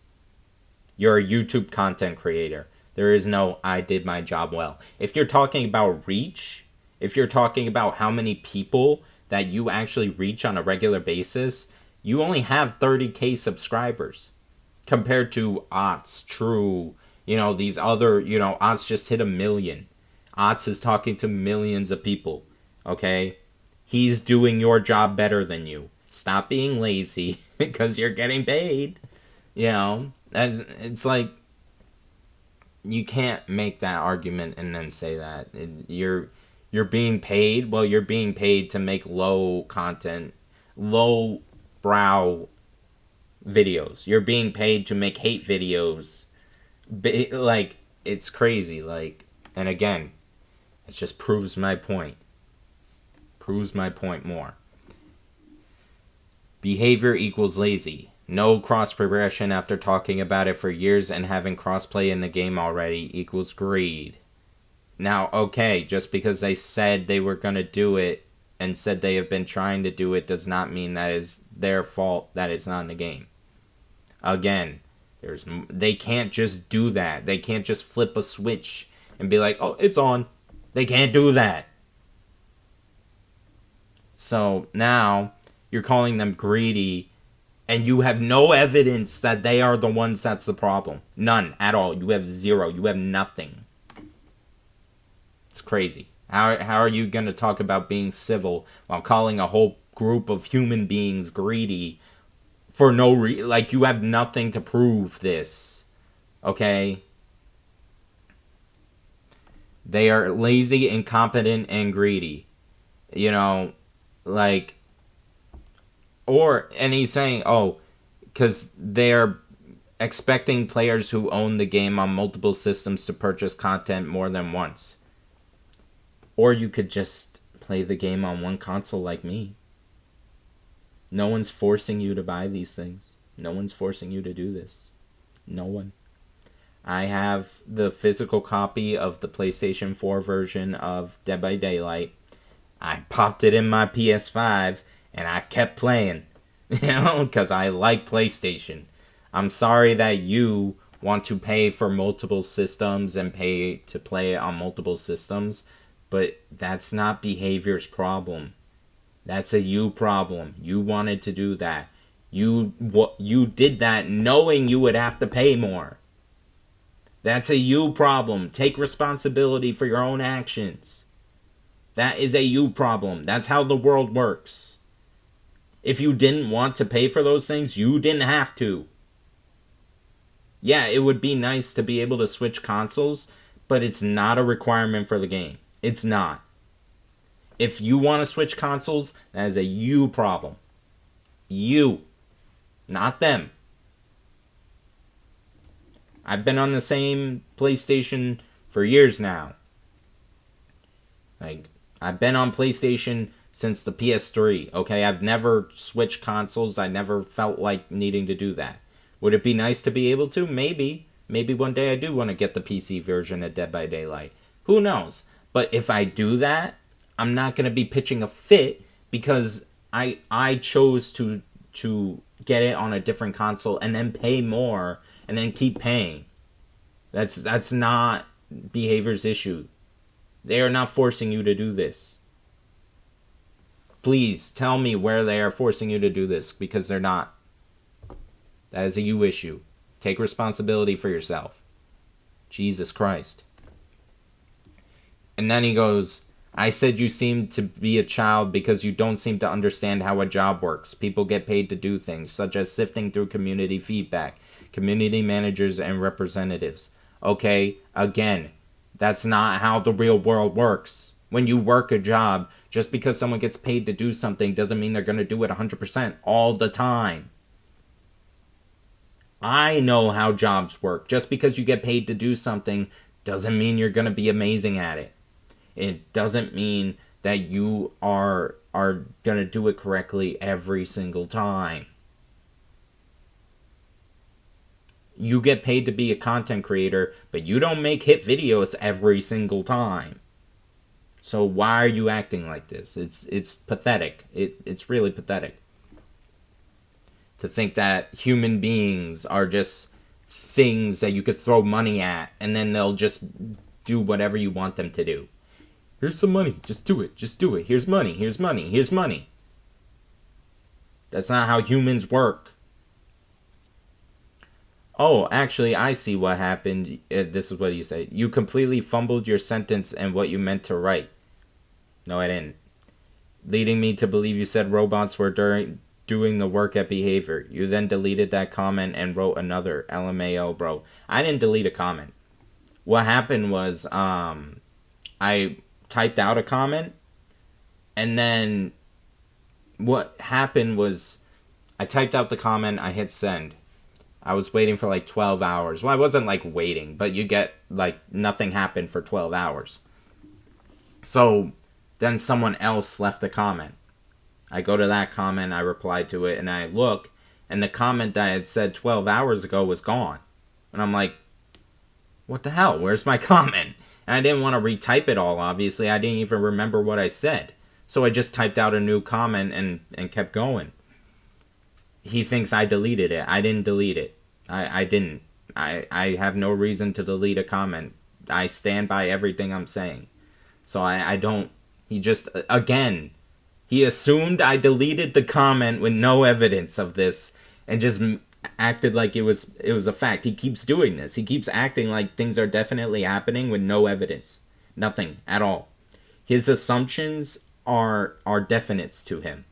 You're a YouTube content creator. There is no I did my job well. If you're talking about reach, if you're talking about how many people that you actually reach on a regular basis, you only have 30K subscribers compared to Ots, True, these other, Ots just hit 1 million. Ots is talking to millions of people, okay? He's doing your job better than you. Stop being lazy because you're getting paid. It's like, you can't make that argument and then say that you're being paid. Well, you're being paid to make low brow videos. You're being paid to make hate videos. Like, it's crazy. Like, and again, it just proves my point. Proves my point more. Behavior equals lazy. No cross progression after talking about it for years and having crossplay in the game already equals greed. Now, okay, just because they said they were going to do it and said they have been trying to do it does not mean that is their fault that it's not in the game. Again, they can't just do that. They can't just flip a switch and be like, oh, it's on. They can't do that. So now you're calling them greedy, and you have no evidence that they are the ones that's the problem. None at all. You have zero. You have nothing. It's crazy. How are you going to talk about being civil while calling a whole group of human beings greedy for no reason? Like, you have nothing to prove this. Okay? They are lazy, incompetent, and greedy. And he's saying, oh, because they're expecting players who own the game on multiple systems to purchase content more than once. Or you could just play the game on one console like me. No one's forcing you to buy these things. No one's forcing you to do this. No one. I have the physical copy of the PlayStation 4 version of Dead by Daylight. I popped it in my PS5 and I kept playing, because I like PlayStation. I'm sorry that you want to pay for multiple systems and pay to play it on multiple systems, but that's not behavior's problem. That's a you problem. You wanted to do that. You did that knowing you would have to pay more. That's a you problem. Take responsibility for your own actions. That is a you problem. That's how the world works. If you didn't want to pay for those things, you didn't have to. Yeah, it would be nice to be able to switch consoles, but it's not a requirement for the game. It's not. If you want to switch consoles, that is a you problem. You. Not them. I've been on the same PlayStation for years now. Like, I've been on PlayStation since the PS3, okay? I've never switched consoles. I never felt like needing to do that. Would it be nice to be able to? Maybe. Maybe one day I do want to get the PC version of Dead by Daylight. Who knows? But if I do that, I'm not going to be pitching a fit because I chose to get it on a different console and then pay more and then keep paying. That's not behavior's issue. They are not forcing you to do this. Please tell me where they are forcing you to do this, because they're not. That is a you issue. Take responsibility for yourself. Jesus Christ. And then he goes, I said you seem to be a child because you don't seem to understand how a job works. People get paid to do things, such as sifting through community feedback, community managers, and representatives. Okay, again, that's not how the real world works. When you work a job, just because someone gets paid to do something doesn't mean they're going to do it 100% all the time. I know how jobs work. Just because you get paid to do something doesn't mean you're going to be amazing at it. It doesn't mean that you are going to do it correctly every single time. You get paid to be a content creator, but you don't make hit videos every single time. So why are you acting like this? It's pathetic. It's really pathetic. To think that human beings are just things that you could throw money at and then they'll just do whatever you want them to do. Here's some money. Just do it. Just do it. Here's money. Here's money. Here's money. That's not how humans work. Oh, actually, I see what happened. This is what he said. You completely fumbled your sentence and what you meant to write. No, I didn't. Leading me to believe you said robots were doing the work at behavior. You then deleted that comment and wrote another. LMAO, bro. I didn't delete a comment. What happened was I typed out a comment, and then what happened was I typed out the comment, I hit send. I was waiting for like 12 hours. Well, I wasn't like waiting, but you get like nothing happened for 12 hours. So then someone else left a comment. I go to that comment, I reply to it, and I look, and the comment that I had said 12 hours ago was gone. And I'm like, what the hell? Where's my comment? And I didn't want to retype it all, obviously. I didn't even remember what I said. So I just typed out a new comment and kept going. He thinks I deleted it. I didn't delete it. I didn't. I have no reason to delete a comment. I stand by everything I'm saying. So I don't. He just, again, he assumed I deleted the comment with no evidence of this and just acted like it was a fact. He keeps doing this. He keeps acting like things are definitely happening with no evidence. Nothing at all. His assumptions are definites to him,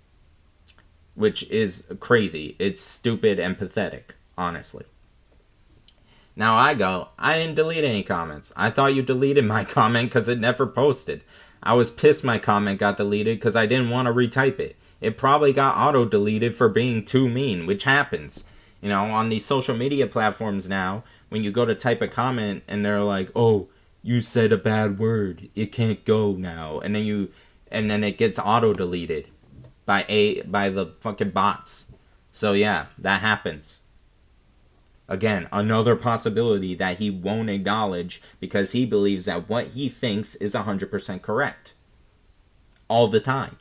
which is crazy. It's stupid and pathetic, honestly. Now I didn't delete any comments. I thought you deleted my comment because it never posted. I was pissed my comment got deleted because I didn't want to retype it. It probably got auto-deleted for being too mean, which happens. You know, on these social media platforms now, when you go to type a comment and they're like, oh, you said a bad word. It can't go now. And then it gets auto-deleted by the fucking bots. So yeah, that happens. Again, another possibility that he won't acknowledge because he believes that what he thinks is 100% correct. All the time.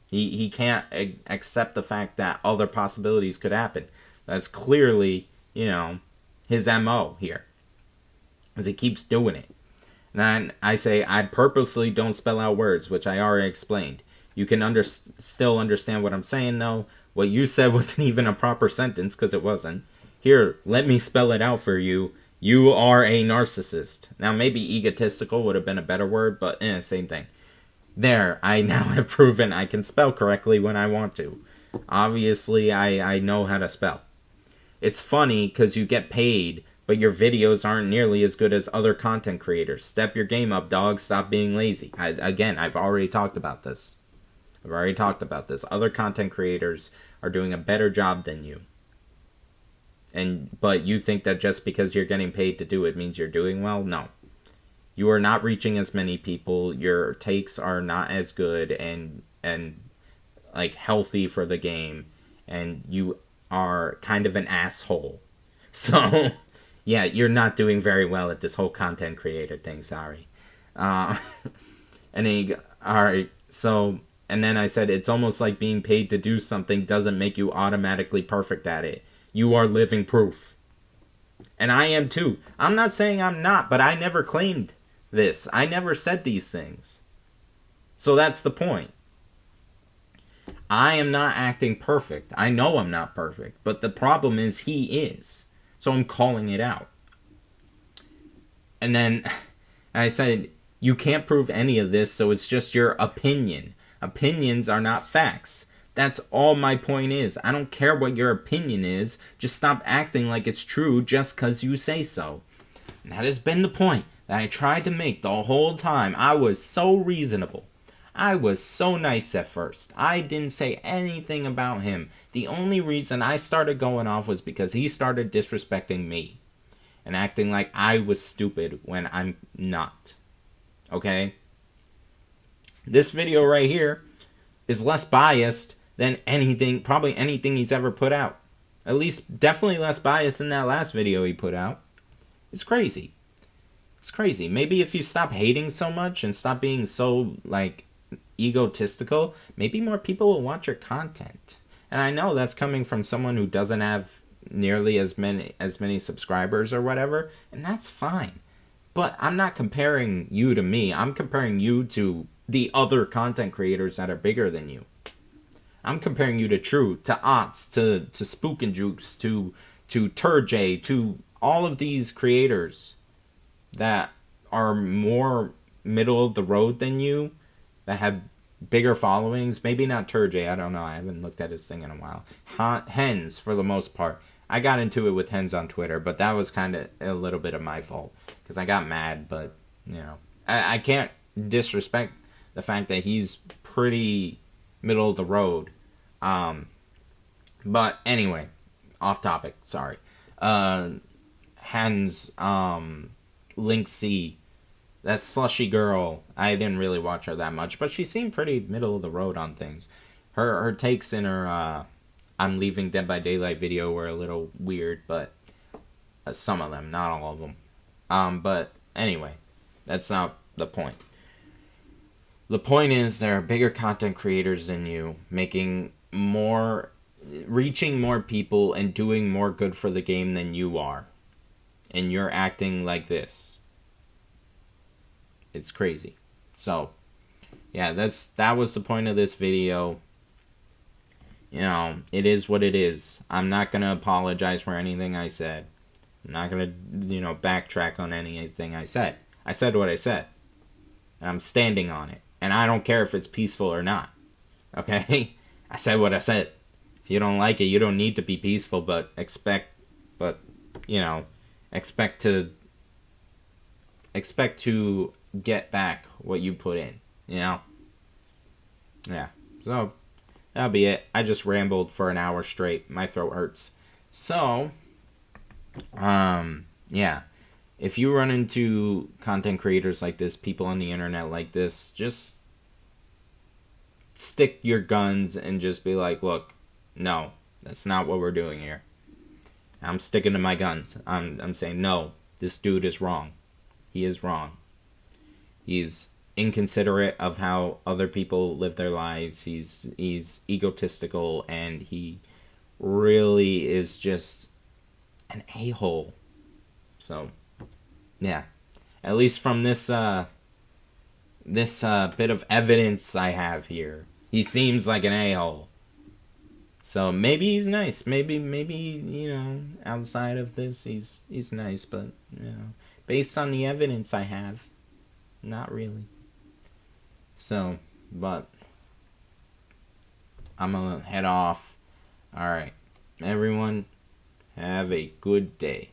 He can't accept the fact that other possibilities could happen. That's clearly, his MO here. Because he keeps doing it. And then I say, I purposely don't spell out words, which I already explained. You can still understand what I'm saying, though. What you said wasn't even a proper sentence, because it wasn't. Here, let me spell it out for you. You are a narcissist. Now, maybe egotistical would have been a better word, but same thing. There, I now have proven I can spell correctly when I want to. Obviously, I know how to spell. It's funny because you get paid, but your videos aren't nearly as good as other content creators. Step your game up, dog. Stop being lazy. I've already talked about this. Other content creators are doing a better job than you. But you think that just because you're getting paid to do it means you're doing well? No. You are not reaching as many people. Your takes are not as good and like healthy for the game. And you are kind of an asshole. So, yeah, you're not doing very well at this whole content creator thing. Sorry. And then I said, it's almost like being paid to do something doesn't make you automatically perfect at it. You are living proof. And I am too. I'm not saying I'm not, but I never claimed this. I never said these things. So that's the point. I am not acting perfect. I know I'm not perfect. But the problem is he is. So I'm calling it out. And then I said, you can't prove any of this, so it's just your opinion. Opinions are not facts. That's all my point is. I don't care what your opinion is. Just stop acting like it's true just because you say so. And that has been the point that I tried to make the whole time. I was so reasonable. I was so nice at first. I didn't say anything about him. The only reason I started going off was because he started disrespecting me. and acting like I was stupid when I'm not. Okay? This video right here is less biased than anything, probably anything he's ever put out. At least, definitely less biased than that last video he put out. It's crazy. It's crazy. Maybe if you stop hating so much and stop being so, like, egotistical, maybe more people will watch your content. And I know that's coming from someone who doesn't have nearly as many subscribers or whatever, and that's fine. But I'm not comparing you to me. I'm comparing you to the other content creators that are bigger than you. I'm comparing you to True, to Ots, to Spook and Jukes, to Turjay, to all of these creators that are more middle of the road than you, that have bigger followings. Maybe not Turjay, I don't know. I haven't looked at his thing in a while. Hens, for the most part. I got into it with Hens on Twitter, but that was kind of a little bit of my fault. Because I got mad, but, you know. I can't disrespect the fact that he's pretty middle of the road. But anyway, off topic, sorry. Hens, Link C, that slushy girl, I didn't really watch her that much, but she seemed pretty middle of the road on things. Her takes in her I'm Leaving Dead by Daylight video were a little weird, but some of them, not all of them. But anyway, that's not the point. The point is there are bigger content creators than you, making more, reaching more people and doing more good for the game than you are. And you're acting like this. It's crazy. So, yeah, that was the point of this video. You know, it is what it is. I'm not going to apologize for anything I said. I'm not going to, backtrack on anything I said. I said what I said. And I'm standing on it. And I don't care if it's peaceful or not. Okay? I said what I said. If you don't like it, you don't need to be peaceful, but expect to get back what you put in, Yeah. So, that'll be it. I just rambled for an hour straight. My throat hurts. So, yeah. If you run into content creators like this, people on the internet like this, just stick your guns and just be like, look, no, that's not what we're doing here. I'm sticking to my guns. I'm saying, no, this dude is wrong. He is wrong. He's inconsiderate of how other people live their lives. He's egotistical, and he really is just an a-hole. So, yeah. At least from this bit of evidence I have here, he seems like an a-hole. So maybe he's nice. Maybe outside of this, he's nice. But based on the evidence I have, not really. So, but I'm gonna head off. All right, everyone, have a good day.